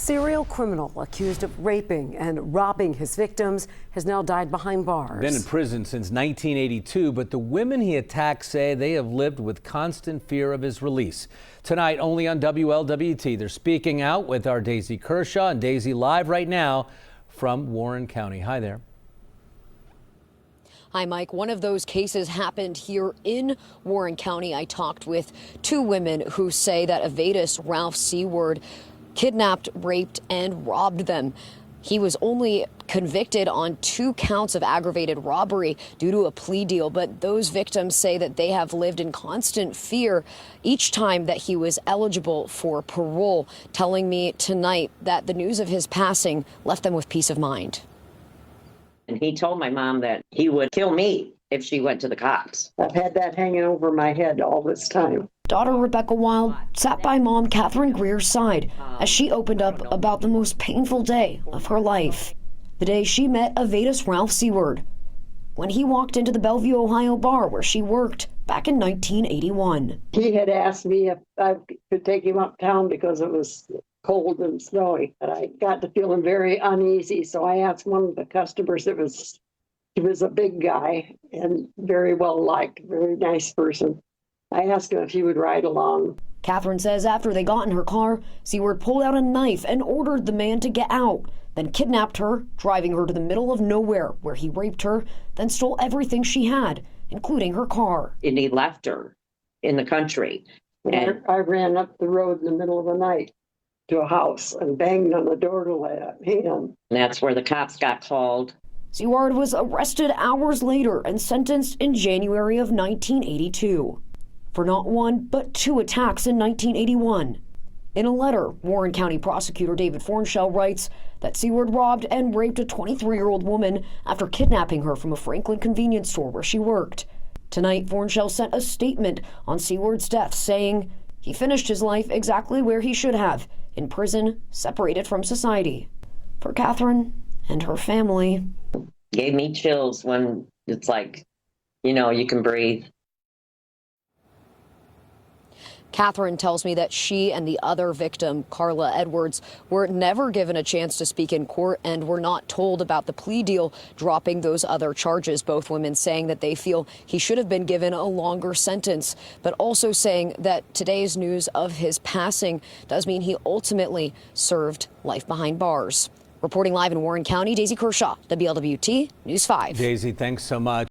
serial criminal accused of raping and robbing his victims has now died behind bars. Been in prison since 1982, but the women he attacked say they have lived with constant fear of his release. Tonight, only on WLWT, they're speaking out with our Daisy Kershaw. And Daisy, live right now from Warren County. Hi there. Hi, Mike. One of those cases happened here in Warren County. I talked with two women who say that Avedis Ralph Seward kidnapped, raped, and robbed them. He was only convicted on 2 counts of aggravated robbery due to a plea deal, but those victims say that they have lived in constant fear each time that he was eligible for parole, telling me tonight that the news of his passing left them with peace of mind. And he told my mom that he would kill me if she went to the cops. I've had that hanging over my head all this time. Daughter Rebecca Wild sat by mom Catherine Greer's side as she opened up about the most painful day of her life. The day she met Avedis Ralph Seward when he walked into the Bellevue, Ohio bar where she worked back in 1981. He had asked me if I could take him uptown because it was cold and snowy, but I got to feeling very uneasy. So I asked one of the customers, he was a big guy and very well liked, very nice person. I asked him if he would ride along. Catherine says after they got in her car, Seward pulled out a knife and ordered the man to get out, then kidnapped her, driving her to the middle of nowhere where he raped her, then stole everything she had, including her car. And he left her in the country. And I ran up the road in the middle of the night to a house and banged on the door to let him in. And that's where the cops got called. Seward was arrested hours later and sentenced in January of 1982 for not 1 but 2 attacks in 1981. In a letter, Warren County prosecutor David Fornshell writes that Seward robbed and raped a 23-year-old woman after kidnapping her from a Franklin convenience store where she worked. Tonight, Fornshell sent a statement on Seward's death saying he finished his life exactly where he should have, in prison, separated from society. For Catherine and her family. Gave me chills when it's like, you can breathe. Catherine tells me that she and the other victim, Carla Edwards, were never given a chance to speak in court and were not told about the plea deal dropping those other charges. Both women saying that they feel he should have been given a longer sentence, but also saying that today's news of his passing does mean he ultimately served life behind bars. Reporting live in Warren County, Daisy Kershaw, WLWT News 5. Daisy, thanks so much.